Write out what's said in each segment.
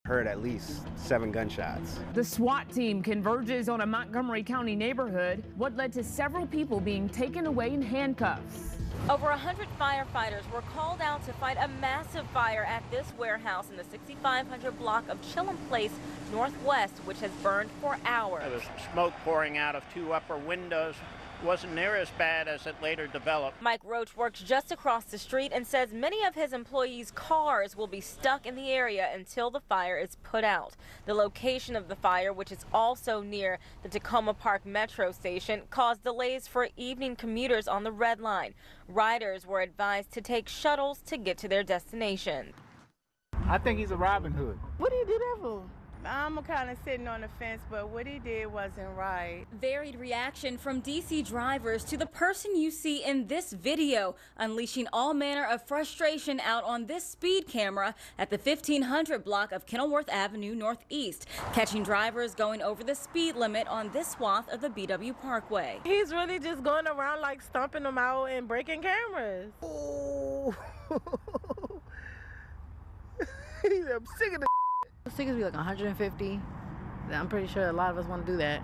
Heard at least 7 gunshots. The SWAT team converges on a Montgomery County neighborhood, what led to several people being taken away in handcuffs. Over 100 firefighters were called out to fight a massive fire at this warehouse in the 6500 block of Chillum Place Northwest, which has burned for hours. There was smoke pouring out of 2 upper windows. Wasn't near as bad as it later developed. Mike Roach works just across the street and says many of his employees' cars will be stuck in the area until the fire is put out. The location of the fire, which is also near the Tacoma Park Metro station, caused delays for evening commuters on the Red Line. Riders were advised to take shuttles to get to their destination. I think he's a Robin Hood. What did he do that for? I'm kind of sitting on the fence, but what he did wasn't right. Varied reaction from D.C. drivers to the person you see in this video, unleashing all manner of frustration out on this speed camera at the 1500 block of Kenilworth Avenue Northeast, catching drivers going over the speed limit on this swath of the BW Parkway. He's really just going around like stomping them out and breaking cameras. Oh. I'm sick of the Those tickets be like 150. I'm pretty sure a lot of us want to do that.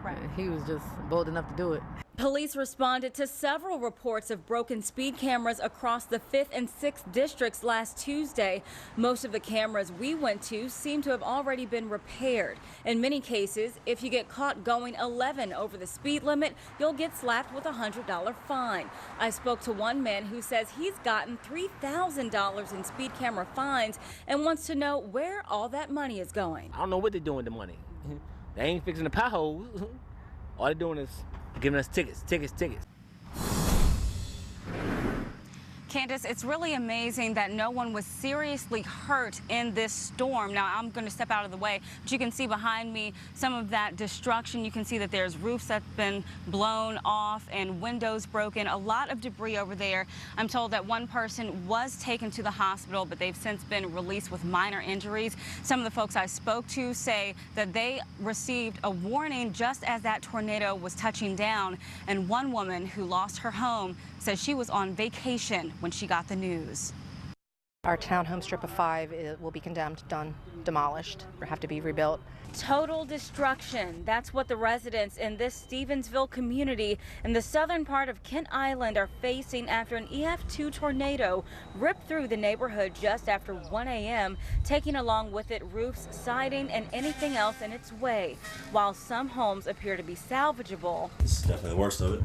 Right. He was just bold enough to do it. Police responded to several reports of broken speed cameras across the 5th and 6th districts last Tuesday. Most of the cameras we went to seem to have already been repaired. In many cases, if you get caught going 11 over the speed limit, you'll get slapped with a $100 fine. I spoke to one man who says he's gotten $3,000 in speed camera fines and wants to know where all that money is going. I don't know what they're doing with the money. They ain't fixing the potholes. All they're doing is giving us tickets. Candace, it's really amazing that no one was seriously hurt in this storm. Now, I'm going to step out of the way, but you can see behind me some of that destruction. You can see that there's roofs that's been blown off and windows broken, a lot of debris over there. I'm told that one person was taken to the hospital, but they've since been released with minor injuries. Some of the folks I spoke to say that they received a warning just as that tornado was touching down, and one woman who lost her home says she was on vacation when she got the news. Our townhome strip of 5 will be condemned, demolished, or have to be rebuilt. Total destruction. That's what the residents in this Stevensville community in the southern part of Kent Island are facing after an EF2 tornado ripped through the neighborhood just after 1 a.m., taking along with it roofs, siding, and anything else in its way. While some homes appear to be salvageable. This is definitely the worst of it.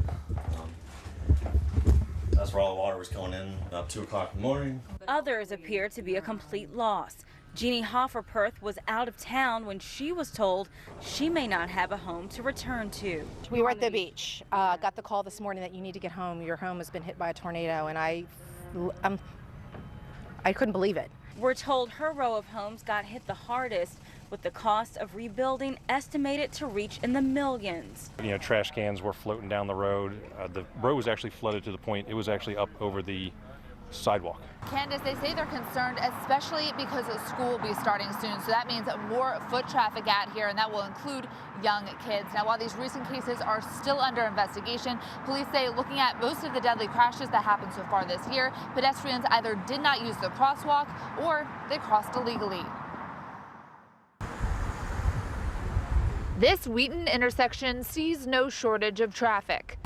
That's where all the water was coming in about 2 o'clock in the morning. Others appear to be a complete loss. Jeannie Hofferperth was out of town when she was told she may not have a home to return to. We were at the beach. Got the call this morning that you need to get home. Your home has been hit by a tornado, and I couldn't believe it. We're told her row of homes got hit the hardest, with the cost of rebuilding estimated to reach in the millions. You know, trash cans were floating down the road. The road was actually flooded to the point it was actually up over the sidewalk. Candace, they say they're concerned, especially because school will be starting soon. So that means more foot traffic out here, and that will include young kids. Now, while these recent cases are still under investigation, police say looking at most of the deadly crashes that happened so far this year, pedestrians either did not use the crosswalk or they crossed illegally. This Wheaton intersection sees no shortage of traffic.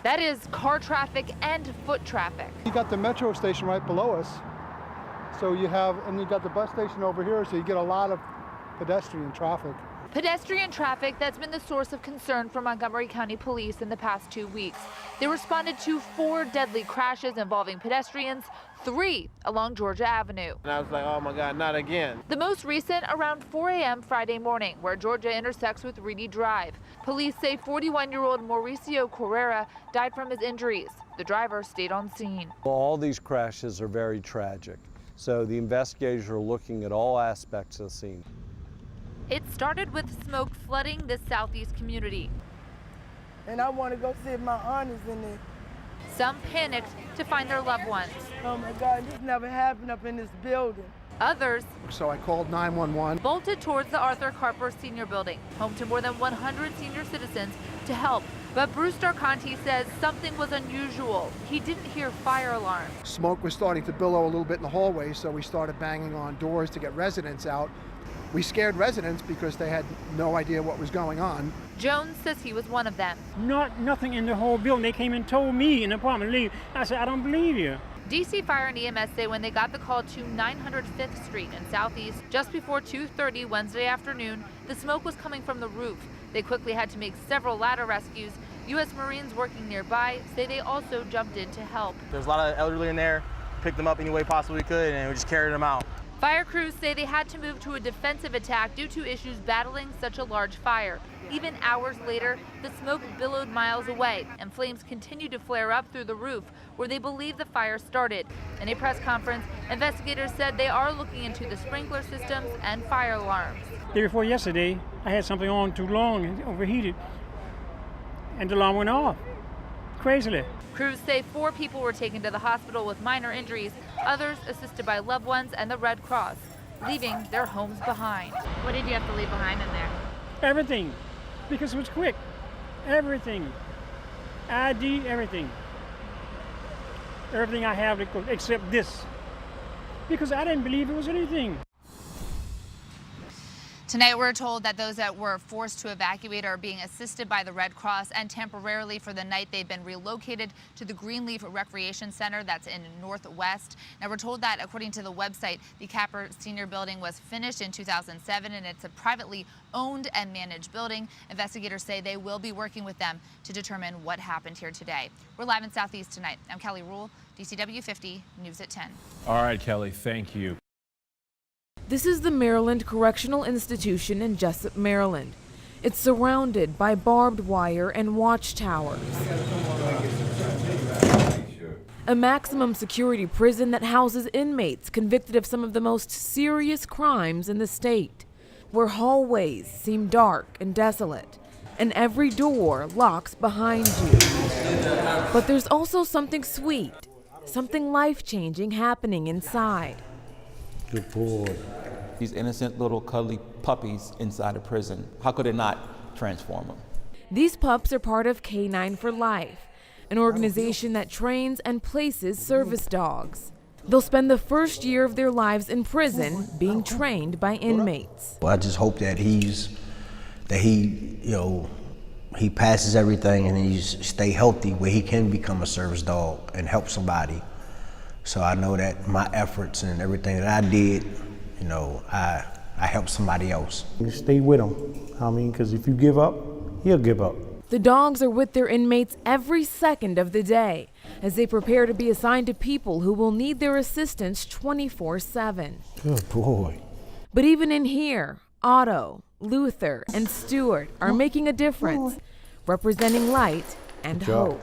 That is car traffic and foot traffic. You got the metro station right below us, so you got the bus station over here, so you get a lot of pedestrian traffic. Pedestrian traffic that's been the source of concern for Montgomery County Police in the past 2 weeks. They responded to 4 deadly crashes involving pedestrians, 3 along Georgia Avenue. And I was like, oh my God, not again. The most recent around 4 a.m. Friday morning, where Georgia intersects with Reedy Drive. Police say 41-year-old Mauricio Correra died from his injuries. The driver stayed on scene. All these crashes are very tragic, so the investigators are looking at all aspects of the scene. It started with smoke flooding the southeast community. And I want to go see if my aunt is in there. Some panicked to find their loved ones. Oh my God, this never happened up in this building. Others, So I called 911. bolted towards the Arthur Carper Senior Building, home to more than 100 senior citizens, to help But Bruce Darconti says something was unusual. He didn't hear fire alarms. Smoke was starting to billow a little bit in the hallway, so we started banging on doors to get residents out. We scared residents because they had no idea what was going on. Jones says he was one of them. Nothing in the whole building. They came and told me in the apartment to leave. I said, I don't believe you. DC Fire and EMS say when they got the call to 905th Street in Southeast just before 2:30 Wednesday afternoon, the smoke was coming from the roof. They quickly had to make several ladder rescues. U.S. Marines working nearby say they also jumped in to help. There's a lot of elderly in there, picked them up any way possible we could, and we just carried them out. Fire crews say they had to move to a defensive attack due to issues battling such a large fire. Even hours later, the smoke billowed miles away, and flames continued to flare up through the roof, where they believe the fire started. In a press conference, investigators said they are looking into the sprinkler systems and fire alarms. Day before yesterday, I had something on too long and overheated, and the alarm went off, crazily. Crews say 4 people were taken to the hospital with minor injuries, others assisted by loved ones and the Red Cross, leaving their homes behind. What did you have to leave behind in there? Everything, because it was quick. Everything. ID, everything. Everything I have except this, because I didn't believe it was anything. Tonight, we're told that those that were forced to evacuate are being assisted by the Red Cross, and temporarily for the night, they've been relocated to the Greenleaf Recreation Center that's in Northwest. Now, we're told that, according to the website, the Capper Senior Building was finished in 2007, and it's a privately owned and managed building. Investigators say they will be working with them to determine what happened here today. We're live in Southeast tonight. I'm Kelly Rule, DCW 50, News at 10. All right, Kelly, thank you. This is the Maryland Correctional Institution in Jessup, Maryland. It's surrounded by barbed wire and watchtowers. A maximum security prison that houses inmates convicted of some of the most serious crimes in the state, where hallways seem dark and desolate, and every door locks behind you. But there's also something sweet, something life-changing happening inside. Good boy. These innocent little cuddly puppies inside a prison. How could it not transform them? These pups are part of K9 for Life, an organization that trains and places service dogs. They'll spend the first year of their lives in prison being trained by inmates. Well, I just hope that he passes everything and he stay healthy where he can become a service dog and help somebody. So I know that my efforts and everything that I did, I helped somebody else. You stay with him, because if you give up, he'll give up. The dogs are with their inmates every second of the day as they prepare to be assigned to people who will need their assistance 24/7. Good boy. But even in here, Otto, Luther, and Stuart are making a difference, representing light and hope.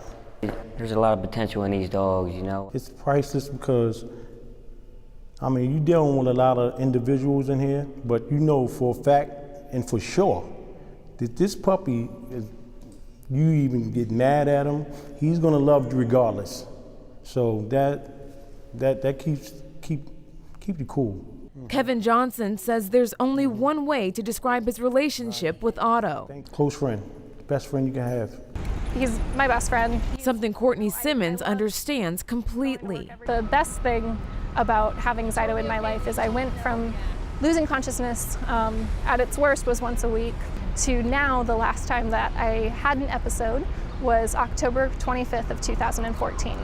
There's a lot of potential in these dogs, It's priceless because, you're dealing with a lot of individuals in here, but for a fact and for sure that this puppy, you even get mad at him, he's gonna love you regardless. So that keeps you cool. Kevin Johnson says there's only one way to describe his relationship with Otto. Close friend, best friend you can have. He's my best friend. Something Courtney Simmons understands completely. The best thing about having Zyto in my life is I went from losing consciousness at its worst was once a week to now the last time that I had an episode was October 25th of 2014.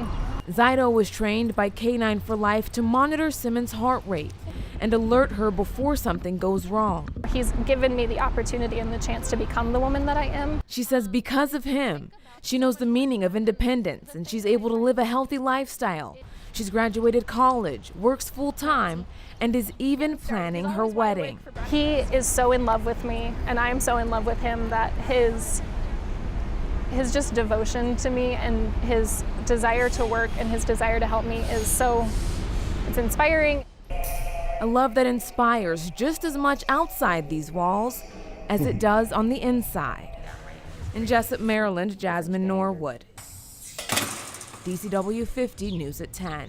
Zyto was trained by K9 for Life to monitor Simmons' heart rate and alert her before something goes wrong. He's given me the opportunity and the chance to become the woman that I am. She says because of him, she knows the meaning of independence and she's able to live a healthy lifestyle. She's graduated college, works full-time, and is even planning her wedding. He is so in love with me, and I am so in love with him that his just devotion to me and his desire to work and his desire to help me it's inspiring. A love that inspires just as much outside these walls as it does on the inside. In Jessup, Maryland, Jasmine Norwood. DCW 50 News at 10.